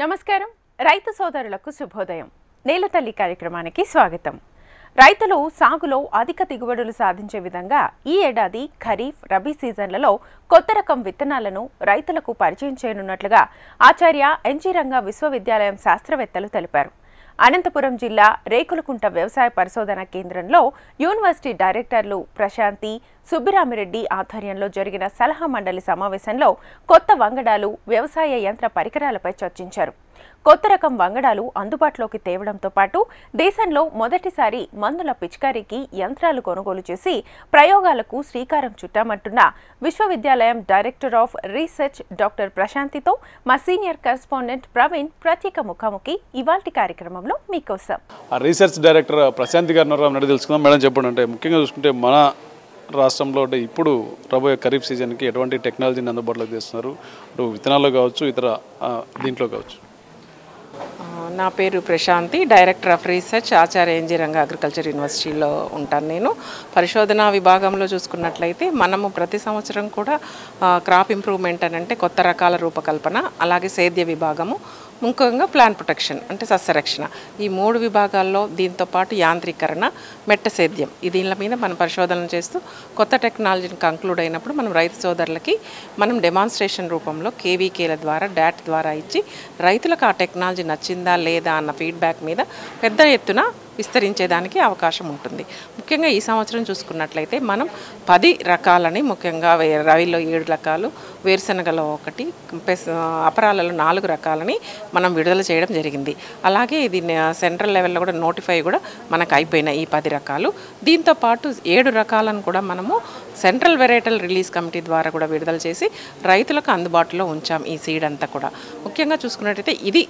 నమస్కారం రైతు సోదరులకు శుభోదయం నేలతల్లి కార్యక్రమానికి స్వాగతం రైతులు సాగులో అధిక దిగుబడులు సాధించే విధంగా ఈ ఏడాది ఖరీఫ్ రబీ సీజన్లలో కొత్త రకం విత్తనాలను రైతులకు పరిచయం చేయనున్నట్లుగా ఆచార్య ఎన్జీ రంగా విశ్వవిద్యాలయం శాస్త్రవేత్తలు తెలిపారు అనంతపురం జిల్లా రేకులకుంట వ్యవసాయ పరిశోధన కేంద్రంలో యూనివర్సిటీ డైరెక్టర్లు ప్రశాంతి సుబ్బిరామిరెడ్డి ఆధ్వర్యంలో జరిగిన సలహా మండలి సమావేశంలో కొత్త వంగడాలు వ్యవసాయ యంత్ర పరికరాలపై చర్చించారు కొత్త రకం వంగడాలు అందుబాటులోకి తేవడంతో పాటు దేశంలో మొదటిసారి మందుల పిచికారీకి యంత్రాలు కొనుగోలు చేసి ప్రయోగాలకు శ్రీకారం చుట్టామంటున్న విశ్వవిద్యాలయం డైరెక్టర్ ఆఫ్ రీసెర్చ్ డాక్టర్ ప్రశాంతితో మా సీనియర్ కరెస్పాండెంట్ ప్రవీణ్ ప్రత్యేక ముఖాముఖి ఇవాల్టి కార్యక్రమంలో మీకోసం రీసెర్చ్ డైరెక్టర్ ప్రశాంతి గారిని తెలుసుకుందాం. మేడం చెప్పండి, అంటే ముఖ్యంగా చూసుకుంటే మన రాష్ట్రంలో ఇప్పుడు రాబోయే ఖరీఫ్ సీజన్కి ఎటువంటి టెక్నాలజీని అందుబాటులోకి తెస్తున్నారు, విత్తనాల్లో కావచ్చు ఇతర దీంట్లో కావచ్చు? నా పేరు Prashanthi, director of research Acharya N G Ranga agriculture యూనివర్సిటీలో ఉంటాను. నేను పరిశోధనా విభాగంలో చూసుకున్నట్లయితే మనము ప్రతి సంవత్సరం కూడా క్రాప్ ఇంప్రూవ్మెంట్ అని అంటే కొత్త రకాల రూపకల్పన, అలాగే సేద్య విభాగము, ముఖ్యంగా ప్లాంట్ ప్రొటెక్షన్ అంటే సస్యరక్షణ, ఈ 3 విభాగాల్లో దీంతో పాటు యాంత్రీకరణ, మెట్ట సేద్యం దీనిల మీద మనం పరిశోధనలు చేస్తూ కొత్త టెక్నాలజీని కంక్లూడ్ అయినప్పుడు మనం రైతు సోదరులకి మనం డెమాన్స్ట్రేషన్ రూపంలో కేవీకేల ద్వారా డాట్ ద్వారా ఇచ్చి రైతులకు ఆ టెక్నాలజీ నచ్చిందా లేదా అన్న ఫీడ్బ్యాక్ మీద పెద్ద ఎత్తున విస్తరించేదానికి అవకాశం ఉంటుంది. ముఖ్యంగా ఈ సంవత్సరం చూసుకున్నట్లయితే మనం 10 రకాలని, ముఖ్యంగా రవిలో 7 రకాలు, వేరుశనగలో 1, అపరాలలో 4 రకాలని మనం విడుదల చేయడం జరిగింది. అలాగే ఇది సెంట్రల్ లెవెల్లో కూడా నోటిఫై కూడా మనకు అయిపోయినాయి ఈ 10 రకాలు. దీంతోపాటు 7 రకాలను కూడా మనము సెంట్రల్ వెరైటల్ రిలీజ్ కమిటీ ద్వారా కూడా విడుదల చేసి రైతులకు అందుబాటులో ఉంచాం ఈ సీడ్ అంతా కూడా. ముఖ్యంగా చూసుకున్నట్లయితే ఇది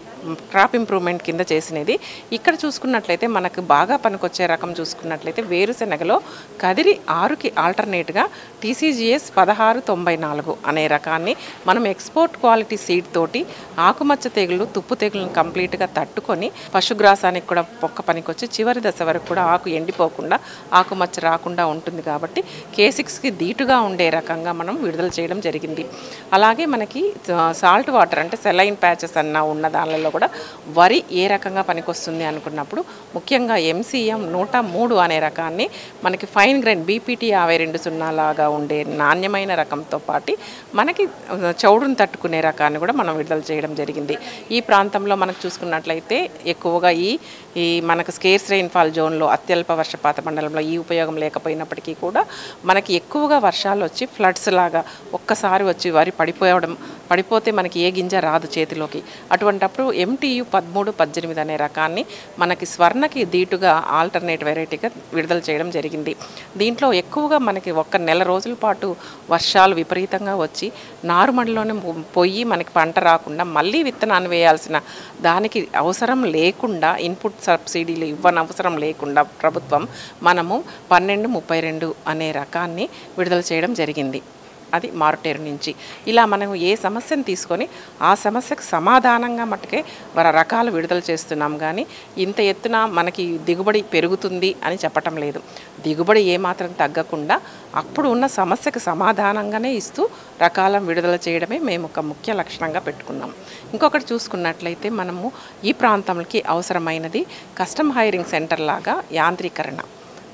క్రాప్ ఇంప్రూవ్మెంట్ కింద చేసినది. ఇక్కడ చూసుకున్నట్లయితే మనకు బాగా పనికొచ్చే రకం చూసుకున్నట్లయితే వేరుశెనగలో కదిరి 6కి ఆల్టర్నేట్గా TCGS 1694 అనే రకాన్ని మనం ఎక్స్పోర్ట్ క్వాలిటీ సీడ్ తోటి ఆకుమచ్చ తెగులు, తుప్పు తెగులను కంప్లీట్గా తట్టుకొని పశుగ్రాసానికి కూడా పొక్క పనికొచ్చి చివరి దశ వరకు కూడా ఆకు ఎండిపోకుండా ఆకుమచ్చ రాకుండా ఉంటుంది. కాబట్టి K6కి దీటుగా ఉండే రకంగా మనం విడుదల చేయడం జరిగింది. అలాగే మనకి సాల్ట్ వాటర్ అంటే సెలైన్ ప్యాచెస్ అన్న ఉన్న దానిలో కూడా వరి ఏ రకంగా పనికొస్తుంది అనుకున్నప్పుడు ముఖ్యంగా MCM 103 అనే రకాన్ని మనకి ఫైన్ గ్రైన్ BPT 52 లాగా ఉండే నాణ్యమైన రకంతో పాటు మనకి చౌడును తట్టుకునే రకాన్ని కూడా మనం విడుదల చేయడం జరిగింది. ఈ ప్రాంతంలో మనకు చూసుకున్నట్లయితే ఎక్కువగా ఈ మనకు స్కేర్స్ రెయిన్ఫాల్ జోన్లో అత్యల్ప వర్షపాత మండలంలో ఈ ఉపయోగం లేకపోయినప్పటికీ కూడా మనకి ఎక్కువగా వర్షాలు వచ్చి ఫ్లడ్స్ లాగా ఒక్కసారి వచ్చి వరి పడిపోతే మనకి ఏ గింజ రాదు చేతిలోకి. అటువంటప్పుడు MTU 1318 అనే రకాన్ని మనకి స్వర్ణకి దీటుగా ఆల్టర్నేట్ వెరైటీగా విడుదల చేయడం జరిగింది. దీంట్లో ఎక్కువగా మనకి 1 నెల రోజుల పాటు వర్షాలు విపరీతంగా వచ్చి నారుమడిలోనే పోయి మనకి పంట రాకుండా మళ్ళీ విత్తనాన్ని వేయాల్సిన దానికి అవసరం లేకుండా, ఇన్పుట్ సబ్సిడీలు ఇవ్వనవసరం లేకుండా ప్రభుత్వం మనము 1232 అనే రకాన్ని విడుదల చేయడం జరిగింది. అది మారుటేరు నుంచి. ఇలా మనం ఏ సమస్యను తీసుకొని ఆ సమస్యకు సమాధానంగా మట్టుకే రకాలు విడుదల చేస్తున్నాం. కానీ ఇంత ఎత్తున మనకి దిగుబడి పెరుగుతుంది అని చెప్పటం లేదు. దిగుబడి ఏమాత్రం తగ్గకుండా అప్పుడు ఉన్న సమస్యకు సమాధానంగానే ఇస్తూ రకాలను విడుదల చేయడమే మేము ఒక ముఖ్య లక్షణంగా పెట్టుకున్నాం. ఇంకొకటి చూసుకున్నట్లయితే మనము ఈ ప్రాంతంకి అవసరమైనది కస్టమ్ హైరింగ్ సెంటర్ లాగా యాంత్రీకరణ.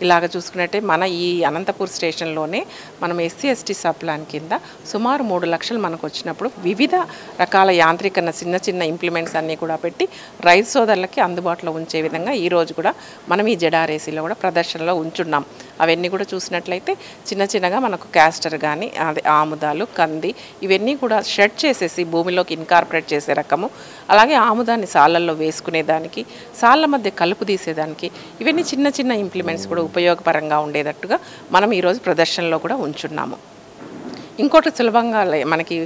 ఇలాగ చూసుకున్నట్టే మన ఈ అనంతపూర్ స్టేషన్లోనే మనం SC ST సబ్ ప్లాన్ కింద సుమారు 3 లక్షలు మనకు వచ్చినప్పుడు వివిధ రకాల యాంత్రీకరణ చిన్న ఇంప్లిమెంట్స్ అన్నీ కూడా పెట్టి రైతు సోదరులకి అందుబాటులో ఉంచే విధంగా ఈరోజు కూడా మనం ఈ జెడారేసీలో కూడా ప్రదర్శనలో ఉంచున్నాం. అవన్నీ కూడా చూసినట్లయితే చిన్నగా మనకు క్యాస్టర్ కానీ అదే ఆముదాలు, కంది ఇవన్నీ కూడా షెడ్ చేసేసి భూమిలోకి ఇన్కార్పొరేట్ చేసే రకము, అలాగే ఆముదాన్ని సాళ్ళల్లో వేసుకునేదానికి, సాళ్ళ మధ్య కలుపు తీసేదానికి ఇవన్నీ చిన్న ఇంప్లిమెంట్స్ కూడా ఉపయోగపరంగా ఉండేటట్టుగా మనం ఈరోజు ప్రదర్శనలో కూడా ఉంచున్నాము. ఇంకోటి సులభంగా మనకి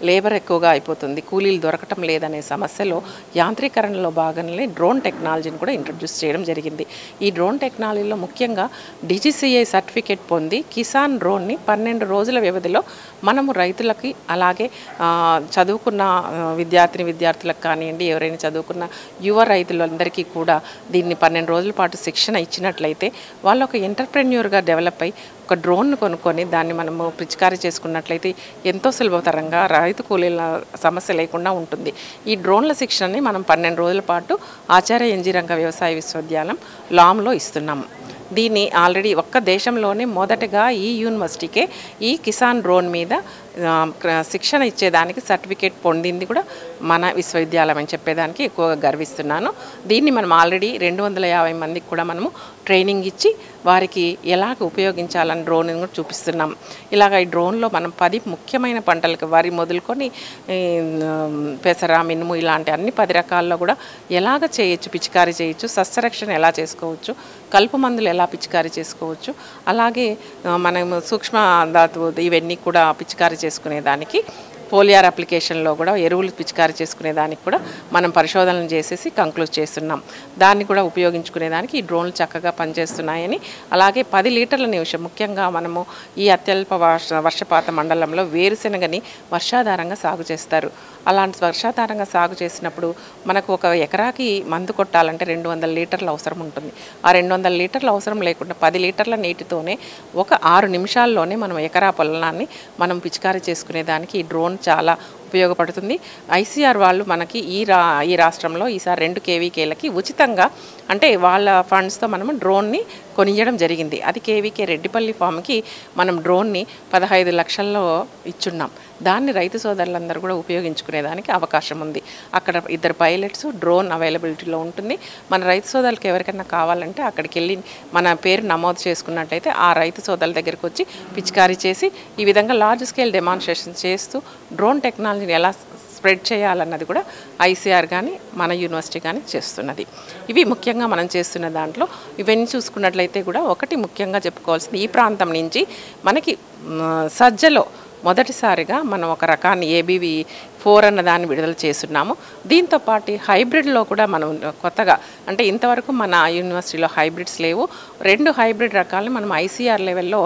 లేబర్ ఎక్కువగా అయిపోతుంది, కూలీలు దొరకటం లేదనే సమస్యలో యాంత్రీకరణలో భాగంగా డ్రోన్ టెక్నాలజీని కూడా ఇంట్రడ్యూస్ చేయడం జరిగింది. ఈ డ్రోన్ టెక్నాలజీలో ముఖ్యంగా DGCA సర్టిఫికేట్ పొంది కిసాన్ డ్రోన్ని 12 రోజుల వ్యవధిలో మనము రైతులకి, అలాగే చదువుకున్న విద్యార్థులకు కానివ్వండి, ఎవరైనా చదువుకున్న యువ రైతులందరికీ కూడా దీన్ని 12 రోజుల పాటు శిక్షణ ఇచ్చినట్లయితే వాళ్ళు ఒక ఎంటర్ప్రెన్యూర్గా డెవలప్ అయ్యి ఒక డ్రోన్ను కొనుక్కొని దాన్ని మనము పిచికారీ చేసుకున్నట్లయితే ఎంతో సులభతరంగా రైతు కూలీల సమస్య లేకుండా ఉంటుంది. ఈ డ్రోన్ల శిక్షణని మనం 12 రోజుల పాటు ఆచార్య ఎన్జీ రంగ వ్యవసాయ విశ్వవిద్యాలయం లామ్లో ఇస్తున్నాము. దీన్ని ఆల్రెడీ ఒక్క దేశంలోనే మొదటగా ఈ యూనివర్సిటీకే ఈ కిసాన్ డ్రోన్ మీద శిక్షణ ఇచ్చేదానికి సర్టిఫికేట్ పొందింది కూడా మన విశ్వవిద్యాలయం అని చెప్పేదానికి ఎక్కువగా గర్విస్తున్నాను. దీన్ని మనం ఆల్రెడీ 250 మందికి కూడా మనము ట్రైనింగ్ ఇచ్చి వారికి ఎలాగ ఉపయోగించాలని డ్రోన్ కూడా చూపిస్తున్నాం. ఇలాగ ఈ డ్రోన్లో మనం 10 ముఖ్యమైన పంటలకు వరి మొదలుకొని పెసర, మినుము ఇలాంటి అన్ని 10 రకాల్లో కూడా ఎలాగ చేయొచ్చు, పిచికారీ చేయొచ్చు, సస్యరక్షణ ఎలా చేసుకోవచ్చు, కలుపు మందులు ఎలా పిచికారీ చేసుకోవచ్చు, అలాగే మనం సూక్ష్మ ధాతువు ఇవన్నీ కూడా పిచికారీ చేసుకునేదానికి పోలియార్ అప్లికేషన్లో కూడా ఎరువులు పిచికారీ చేసుకునేదానికి కూడా మనం పరిశోధనలు చేసేసి కంక్లూడ్ చేస్తున్నాం. దాన్ని కూడా ఉపయోగించుకునేదానికి ఈ డ్రోన్లు చక్కగా పనిచేస్తున్నాయని, అలాగే 10 లీటర్ల నిమిషం ముఖ్యంగా మనము ఈ అత్యల్ప వర్షపాత మండలంలో వేరుశెనగని వర్షాధారంగా సాగు చేస్తారు. అలాంటి వర్షాధారంగా సాగు చేసినప్పుడు మనకు ఒక ఎకరాకి మందు కొట్టాలంటే 200 లీటర్ల అవసరం ఉంటుంది. ఆ 200 లీటర్ల అవసరం లేకుండా 10 లీటర్ల నీటితోనే ఒక 6 నిమిషాల్లోనే మనం ఎకరా పొలాన్ని మనం పిచికారీ చేసుకునేదానికి ఈ డ్రోన్ చాలా ఉపయోగపడుతుంది. ఐసీఆర్ వాళ్ళు మనకి ఈ రాష్ట్రంలో ఈసారి 2 కేవీకేలకి ఉచితంగా అంటే వాళ్ళ ఫండ్స్తో మనము డ్రోన్ని కొనియడం జరిగింది. అది కేవీకే రెడ్డిపల్లి ఫామ్కి మనం డ్రోన్ని 15 లక్షల్లో ఇచ్చున్నాం. దాన్ని రైతు సోదరులందరూ కూడా ఉపయోగించుకునేదానికి అవకాశం ఉంది. అక్కడ 2 పైలట్స్, డ్రోన్ అవైలబిలిటీలో ఉంటుంది. మన రైతు సోదరులకు ఎవరికైనా కావాలంటే అక్కడికి వెళ్ళి మన పేరు నమోదు చేసుకున్నట్టయితే ఆ రైతు సోదరుల దగ్గరికి వచ్చి పిచికారీ చేసి ఈ విధంగా లార్జ్ స్కేల్ డెమాన్స్ట్రేషన్ చేస్తూ డ్రోన్ టెక్నాలజీని ఎలా స్ప్రెడ్ చేయాలన్నది కూడా ఐసీఆర్ కానీ మన యూనివర్సిటీ కానీ చేస్తున్నది. ఇవి ముఖ్యంగా మనం చేస్తున్న దాంట్లో ఇవన్నీ చూసుకున్నట్లయితే కూడా ఒకటి ముఖ్యంగా చెప్పుకోవాల్సింది, ఈ ప్రాంతం నుంచి మనకి సజ్జలో మొదటిసారిగా మనం ఒక రకాన్ని ABV4 అన్న దాన్ని విడుదల చేస్తున్నాము. దీంతోపాటు హైబ్రిడ్లో కూడా మనం కొత్తగా అంటే ఇంతవరకు మన యూనివర్సిటీలో హైబ్రిడ్స్ లేవు. 2 హైబ్రిడ్ రకాలను మనం ICR లెవెల్లో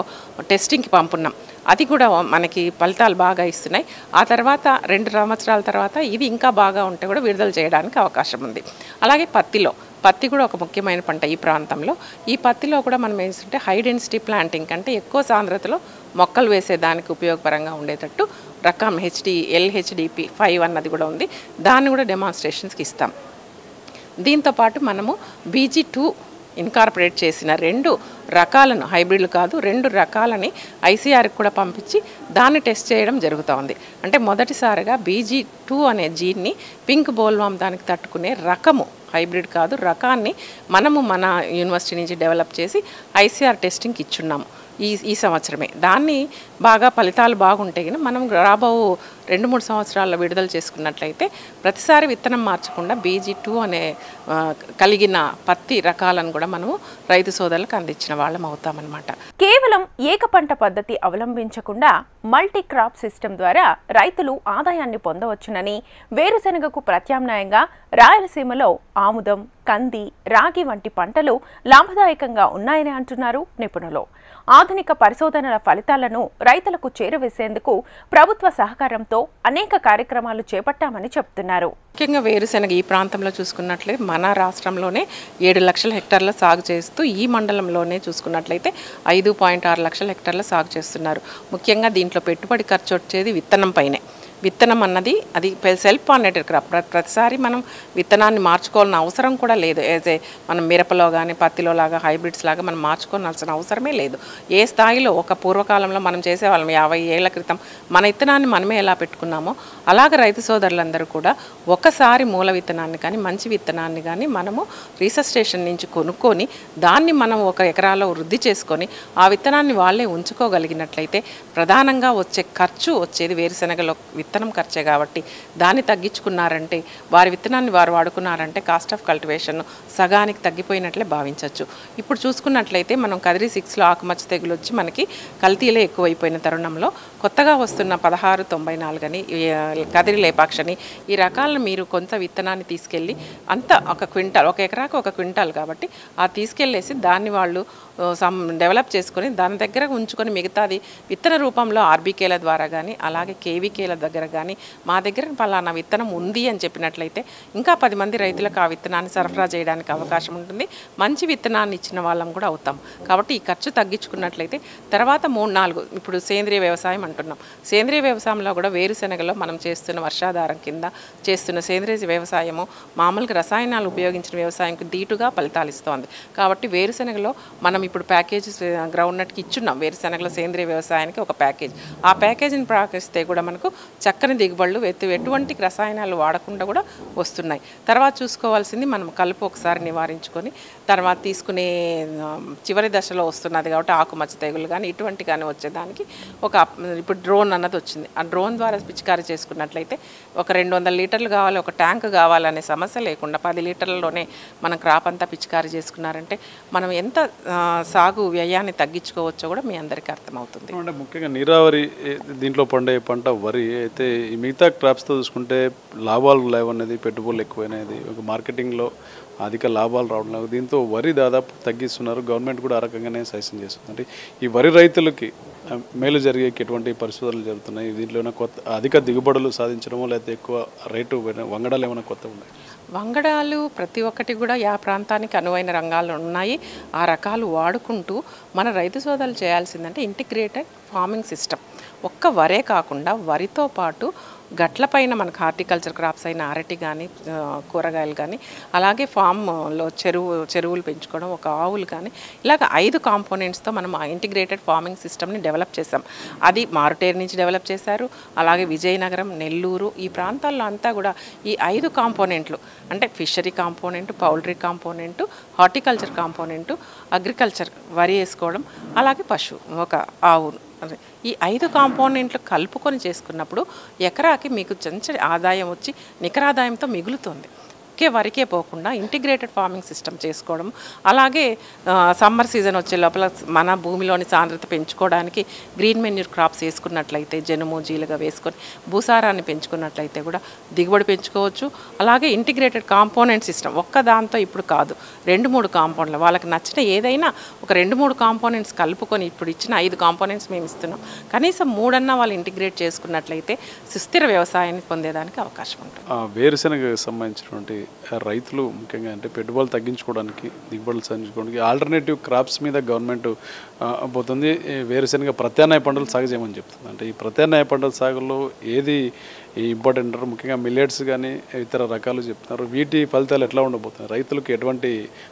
టెస్టింగ్కి పంపున్నాం. అది కూడా మనకి ఫలితాలు బాగా ఇస్తున్నాయి. ఆ తర్వాత 2 సంవత్సరాల తర్వాత ఇది ఇంకా బాగా ఉంటే కూడా విడుదల చేయడానికి అవకాశం ఉంది. అలాగే పత్తి కూడా ఒక ముఖ్యమైన పంట ఈ ప్రాంతంలో. ఈ పత్తిలో కూడా మనం ఏంటంటే హై డెన్సిటీ ప్లాంటింగ్ కంటే ఎక్కువ సాంద్రతలో మొక్కలు వేసేదానికి ఉపయోగపరంగా ఉండేటట్టు రకం LHDP5 అన్నది కూడా ఉంది. దాన్ని కూడా డెమాన్స్ట్రేషన్స్కి ఇస్తాం. దీంతోపాటు మనము BG2 ఇన్కార్పొరేట్ చేసిన 2 రకాలను, హైబ్రిడ్లు కాదు 2 రకాలని ICRకి కూడా పంపించి దాన్ని టెస్ట్ చేయడం జరుగుతూ ఉంది. అంటే మొదటిసారిగా BG2 అనే జీన్ని పింక్ బోల్వామ్ దానికి తట్టుకునే రకము, హైబ్రిడ్ కాదు రకాన్ని మనము మన యూనివర్సిటీ నుంచి డెవలప్ చేసి ICR టెస్టింగ్కి ఇచ్చున్నాము ఈ సంవత్సరమే. దాన్ని బాగా ఫలితాలు బాగుంటే కానీ మనం రాబో 2-3 సంవత్సరాల్లో విడుదల చేసుకున్నట్లయితే ప్రతిసారి విత్తనం మార్చకుండా BG2 అనే కలిగిన పత్తి రకాలను కూడా మనము రైతు సోదరులకు అందించిన వాళ్ళం అవుతామన్నమాట. కేవలం ఏక పంట పద్ధతి అవలంబించకుండా మల్టీ క్రాప్ సిస్టమ్ ద్వారా రైతులు ఆదాయాన్ని పొందవచ్చునని, వేరుశెనగకు ప్రత్యామ్నాయంగా రాయలసీమలో ఆముదం, కంది, రాగి వంటి పంటలు లాభదాయకంగా ఉన్నాయని అంటున్నారు నిపుణులు. ఆధునిక పరిశోధనల ఫలితాలను రైతులకు చేరవేసేందుకు ప్రభుత్వ సహకారంతో అనేక కార్యక్రమాలు చేపట్టామని చెప్తున్నారు. ముఖ్యంగా వేరుశెనగ ఈ ప్రాంతంలో చూసుకున్నట్లయితే మన రాష్ట్రంలోనే 7 లక్షల హెక్టార్ల సాగు చేస్తూ ఈ మండలంలోనే చూసుకున్నట్లయితే 5.6 లక్షల హెక్టార్ల సాగు చేస్తున్నారు. ముఖ్యంగా దీంట్లో పెట్టుబడి ఖర్చు వచ్చేది విత్తనం పైనే. విత్తనం అన్నది అది సెల్ఫ్ పాలినేటెడ్ క్రాప్. ప్రతిసారి మనం విత్తనాన్ని మార్చుకోవాల్సిన అవసరం కూడా లేదు. మనం మిరపలో కానీ పత్తిలో లాగా హైబ్రిడ్స్ లాగా మనం మార్చుకోవాల్సిన అవసరమే లేదు. ఏ స్థాయిలో ఒక పూర్వకాలంలో మనం చేసేవాళ్ళం 50 ఏళ్ల క్రితం మన విత్తనాన్ని మనమే ఎలా పెట్టుకున్నామో అలాగ రైతు సోదరులందరూ కూడా ఒకసారి మూల విత్తనాన్ని కానీ మంచి విత్తనాన్ని కానీ మనము రీసెర్చ్ స్టేషన్ నుంచి కొనుక్కొని దాన్ని మనం ఒక ఎకరాలో వృద్ధి చేసుకొని ఆ విత్తనాన్ని వాళ్ళే ఉంచుకోగలిగినట్లయితే ప్రధానంగా వచ్చే ఖర్చు వచ్చేది వేరుశెనగలో విత్తనం ఖర్చే కాబట్టి దాన్ని తగ్గించుకున్నారంటే వారి విత్తనాన్ని వారు వాడుకున్నారంటే కాస్ట్ ఆఫ్ కల్టివేషన్ సగానికి తగ్గిపోయినట్లే భావించవచ్చు. ఇప్పుడు చూసుకున్నట్లయితే మనం కదిరి 6లో ఆకుమచ్చ తెగులు వచ్చి మనకి కల్తీలే ఎక్కువైపోయిన తరుణంలో కొత్తగా వస్తున్న 1694 అని కదిరి లేపాక్షని ఈ రకాలను మీరు కొంత విత్తనాన్ని తీసుకెళ్ళి అంతా ఒక ఎకరాకు 1 క్వింటాల్ కాబట్టి ఆ తీసుకెళ్ళేసి దాన్ని వాళ్ళు డెవలప్ చేసుకొని దాని దగ్గర ఉంచుకొని మిగతాది విత్తన రూపంలో ఆర్బీకేల ద్వారా కానీ అలాగే కేవీకేల దగ్గర దగ్గర కానీ మా దగ్గర పలానా విత్తనం ఉంది అని చెప్పినట్లయితే ఇంకా 10 మంది రైతులకు ఆ విత్తనాన్ని సరఫరా చేయడానికి అవకాశం ఉంటుంది. మంచి విత్తనాన్ని ఇచ్చిన వాళ్ళం కూడా అవుతాం. కాబట్టి ఈ ఖర్చు తగ్గించుకున్నట్లయితే తర్వాత 3-4 ఇప్పుడు సేంద్రియ వ్యవసాయం అంటున్నాం. సేంద్రియ వ్యవసాయంలో కూడా వేరుశెనగలో మనం చేస్తున్న వర్షాధారం కింద చేస్తున్న సేంద్రియ వ్యవసాయము మామూలుగా రసాయనాలు ఉపయోగించిన వ్యవసాయంకి దీటుగా ఫలితాలు ఇస్తోంది. కాబట్టి వేరుశెనగలో మనం ఇప్పుడు ప్యాకేజెస్ గ్రౌండ్నట్కి ఇచ్చున్నాం. వేరుశెనగలో సేంద్రియ వ్యవసాయానికి ఒక ప్యాకేజ్. ఆ ప్యాకేజీని ప్రాకిస్తే కూడా మనకు చక్కని దిగుబడులు ఎటువంటి రసాయనాలు వాడకుండా కూడా వస్తున్నాయి. తర్వాత చూసుకోవాల్సింది మనం కలుపు ఒకసారి నివారించుకొని తర్వాత తీసుకునే చివరి దశలో వస్తున్నది కాబట్టి ఆకుమచ్చ తెగులు కానీ ఇటువంటి కానీ వచ్చేదానికి ఇప్పుడు డ్రోన్ అన్నది వచ్చింది. ఆ డ్రోన్ ద్వారా పిచికారీ చేసుకున్నట్లయితే ఒక 200 లీటర్లు కావాలి, ఒక ట్యాంక్ కావాలనే సమస్య లేకుండా 10 లీటర్లలోనే మనం క్రాప్ అంతా పిచికారీ చేసుకున్నారంటే మనం ఎంత సాగు వ్యయాన్ని తగ్గించుకోవచ్చో కూడా మీ అందరికీ అర్థమవుతుంది. అంటే ముఖ్యంగా నీరావరి దీంట్లో పండే పంట వరి అయితే ఈ మిగతా క్రాప్స్తో చూసుకుంటే లాభాలు లేవనేది, పెట్టుబడులు ఎక్కువైనది, ఒక మార్కెటింగ్లో అధిక లాభాలు రావడం లేదు. దీంతో వరి దాదాపు తగ్గిస్తున్నారు. గవర్నమెంట్ కూడా ఆ రకంగానే సజెషన్ చేస్తుంది. అంటే ఈ వరి రైతులకి మేలు జరిగే ఎటువంటి పరిశోధనలు జరుగుతున్నాయి? దీంట్లో ఏమైనా కొత్త అధిక దిగుబడులు సాధించడమో లేకపోతే ఎక్కువ రేటు వంగడాలు ఏమైనా కొత్త ఉన్నాయి? వంగడాలు ప్రతి ఒక్కటి కూడా ఆ ప్రాంతానికి అనువైన రంగాలు ఉన్నాయి. ఆ రకాలు వాడుకుంటూ మన రైతు సోదరులు చేయాల్సిందంటే ఇంటిగ్రేటెడ్ ఫార్మింగ్ సిస్టమ్. ఒక్క వరే కాకుండా వరితో పాటు గట్లపైన మనకు హార్టికల్చర్ క్రాప్స్ అయిన అరటి కానీ కూరగాయలు కానీ అలాగే ఫామ్లో చెరువులు పెంచుకోవడం, ఒక ఆవులు కానీ ఇలాగ 5 కాంపోనెంట్స్తో మనం ఆ ఇంటిగ్రేటెడ్ ఫార్మింగ్ సిస్టమ్ని డెవలప్ చేసాం. అది మారుటేరు నుంచి డెవలప్ చేశారు. అలాగే విజయనగరం, నెల్లూరు ఈ ప్రాంతాల్లో అంతా కూడా ఈ 5 కాంపోనెంట్లు అంటే fishery component, poultry component, horticulture component, agriculture వరి వేసుకోవడం, అలాగే పశువు ఒక ఆవు, ఈ 5 కాంపోనెంట్లు కలుపుకొని చేసుకున్నప్పుడు ఎకరాకి మీకు చంచడి ఆదాయం వచ్చి నికరాదాయంతో మిగులుతుంది. వరికే పోకుండా ఇంటిగ్రేటెడ్ ఫార్మింగ్ సిస్టమ్ చేసుకోవడం, అలాగే సమ్మర్ సీజన్ వచ్చే లోపల మన భూమిలోని సాంద్రత పెంచుకోవడానికి గ్రీన్ మెన్యూర్ క్రాప్స్ వేసుకున్నట్లయితే జనుము జీలుగా వేసుకొని భూసారాన్ని పెంచుకున్నట్లయితే కూడా దిగుబడి పెంచుకోవచ్చు. అలాగే ఇంటిగ్రేటెడ్ కాంపోనెంట్ సిస్టమ్ ఒక్క దాంతో ఇప్పుడు కాదు, 2-3 కాంపోనెంట్లు వాళ్ళకి నచ్చిన ఏదైనా ఒక 2-3 కాంపోనెంట్స్ కలుపుకొని ఇప్పుడు ఇచ్చిన 5 కాంపోనెంట్స్ మేము ఇస్తున్నాం. కనీసం 3 అన్నా వాళ్ళు ఇంటిగ్రేట్ చేసుకున్నట్లయితే సుస్థిర వ్యవసాయాన్ని పొందేదానికి అవకాశం ఉంటుంది. వేరుశెనగకు సంబంధించినటువంటి రైతులు ముఖ్యంగా అంటే పెట్టుబడులు తగ్గించుకోవడానికి, దిగుబడులు సాధించుకోవడానికి ఆల్టర్నేటివ్ క్రాప్స్ మీద గవర్నమెంట్ పోతుంది. వేరుశెనగ ప్రత్యామ్నాయ పంటలు సాగు చేయమని చెప్తుంది. అంటే ఈ ప్రత్యామ్నాయ పంటల సాగులో ఏది ఇంపార్టెంట్ అంటారు? ముఖ్యంగా మిల్లెట్స్ కానీ ఇతర రకాలు చెప్తున్నారు. వీటి ఫలితాలు ఎట్లా ఉండబోతున్నాయి? రైతులకు ఎటువంటి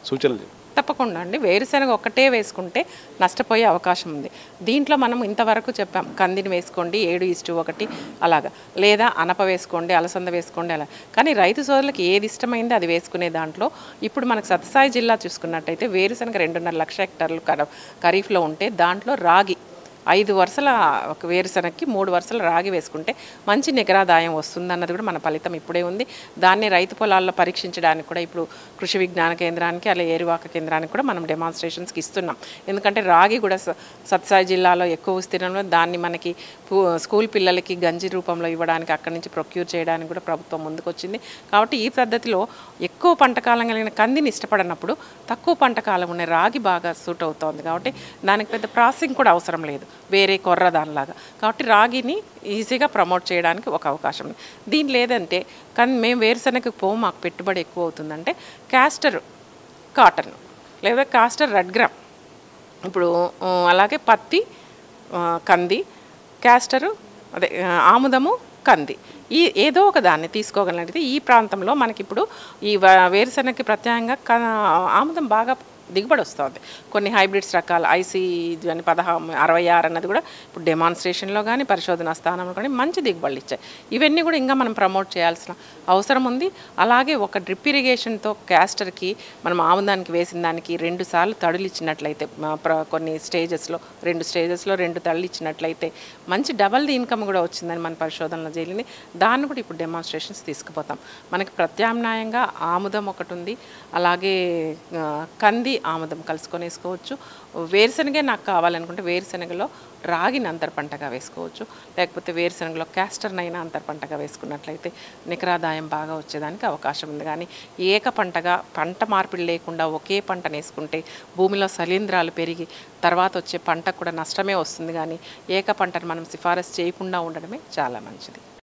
సూచనలు చెప్తారు? తప్పకుండా అండి. వేరుశెనగ ఒక్కటే వేసుకుంటే నష్టపోయే అవకాశం ఉంది. దీంట్లో మనం ఇంతవరకు చెప్పాం, కందిని వేసుకోండి 7:1 అలాగా, లేదా అనప వేసుకోండి, అలసంద వేసుకోండి అలా. కానీ రైతు సోదరులకు ఏది ఇష్టమైందో అది వేసుకునే దాంట్లో ఇప్పుడు మనకు సత్యసాయి జిల్లా చూసుకున్నట్టయితే వేరుశెనగ 2.5 లక్షల హెక్టార్లు ఖరీఫ్లో ఉంటే దాంట్లో రాగి 5 వరుసల ఒక వేరుశెనగకి 3 వరుసల రాగి వేసుకుంటే మంచి నికరాదాయం వస్తుందన్నది కూడా మన ఫలితం ఇప్పుడే ఉంది. దాన్ని రైతు పొలాల్లో పరీక్షించడానికి కూడా ఇప్పుడు కృషి విజ్ఞాన కేంద్రానికి అలాగే ఏరువాక కేంద్రానికి కూడా మనం డెమాన్స్ట్రేషన్స్కి ఇస్తున్నాం. ఎందుకంటే రాగి కూడా సత్యసాయి జిల్లాలో ఎక్కువ విస్తీర్ణంలో దాన్ని మనకి స్కూల్ పిల్లలకి గంజి రూపంలో ఇవ్వడానికి అక్కడి నుంచి ప్రొక్యూర్ చేయడానికి కూడా ప్రభుత్వం ముందుకు వచ్చింది. కాబట్టి ఈ పద్ధతిలో ఎక్కువ పంటకాలం కలిగిన కందిని ఇష్టపడినప్పుడు తక్కువ పంటకాలం ఉన్న రాగి బాగా సూట్ అవుతోంది. కాబట్టి దానికి పెద్ద ప్రాసెసింగ్ కూడా అవసరం లేదు వేరే కొర్ర దానిలాగా. కాబట్టి రాగిని ఈజీగా ప్రమోట్ చేయడానికి ఒక అవకాశం ఉంది. దీని లేదంటే కానీ మేము వేరుశెనగకు మాకు పెట్టుబడి ఎక్కువ అవుతుందంటే క్యాస్టర్ కాటన్ లేదా కాస్టర్ రెడ్ గ్రామ్, ఇప్పుడు అలాగే పత్తి కంది, క్యాస్టరు అదే ఆముదము కంది, ఈ ఏదో ఒక దాన్ని తీసుకోగలిగితే ఈ ప్రాంతంలో మనకి ఇప్పుడు ఈ వేరుశెనగకి ప్రత్యేకంగా ఆముదం బాగా దిగుబడి వస్తుంది. కొన్ని హైబ్రిడ్స్ రకాలు ఐసీ అని 1666 అన్నది కూడా ఇప్పుడు డెమాన్స్ట్రేషన్లో కానీ పరిశోధనా స్థానంలో కానీ మంచి దిగుబడులు ఇచ్చాయి. ఇవన్నీ కూడా ఇంకా మనం ప్రమోట్ చేయాల్సిన అవసరం ఉంది. అలాగే ఒక డ్రిప్ ఇరిగేషన్తో క్యాస్టర్కి మనం ఆముదానికి వేసిన దానికి 2 సార్లు తడులు ఇచ్చినట్లయితే కొన్ని స్టేజెస్లో 2 తడులు ఇచ్చినట్లయితే మంచి డబల్ ఇన్కమ్ కూడా వచ్చిందని మన పరిశోధనలో జరిగింది. దాన్ని కూడా ఇప్పుడు డెమాన్స్ట్రేషన్స్ తీసుకుపోతాం. మనకి ప్రత్యామ్నాయంగా ఆముదం ఒకటి ఉంది, అలాగే కంది ఆముదం కలుసుకొని వేసుకోవచ్చు. వేరుశెనగే నాకు కావాలనుకుంటే వేరుశెనగలో రాగిని అంతర్ పంటగా వేసుకోవచ్చు, లేకపోతే వేరుశెనగలో క్యాస్టర్నైనా అంతర్ పంటగా వేసుకున్నట్లయితే నికరాదాయం బాగా వచ్చేదానికి అవకాశం ఉంది. కానీ పంట మార్పిడి లేకుండా ఒకే పంటను వేసుకుంటే భూమిలో శిలీంధ్రాలు పెరిగి తర్వాత వచ్చే పంటకు కూడా నష్టమే వస్తుంది. కానీ ఏక పంటను మనం సిఫారసు చేయకుండా ఉండడమే చాలా మంచిది.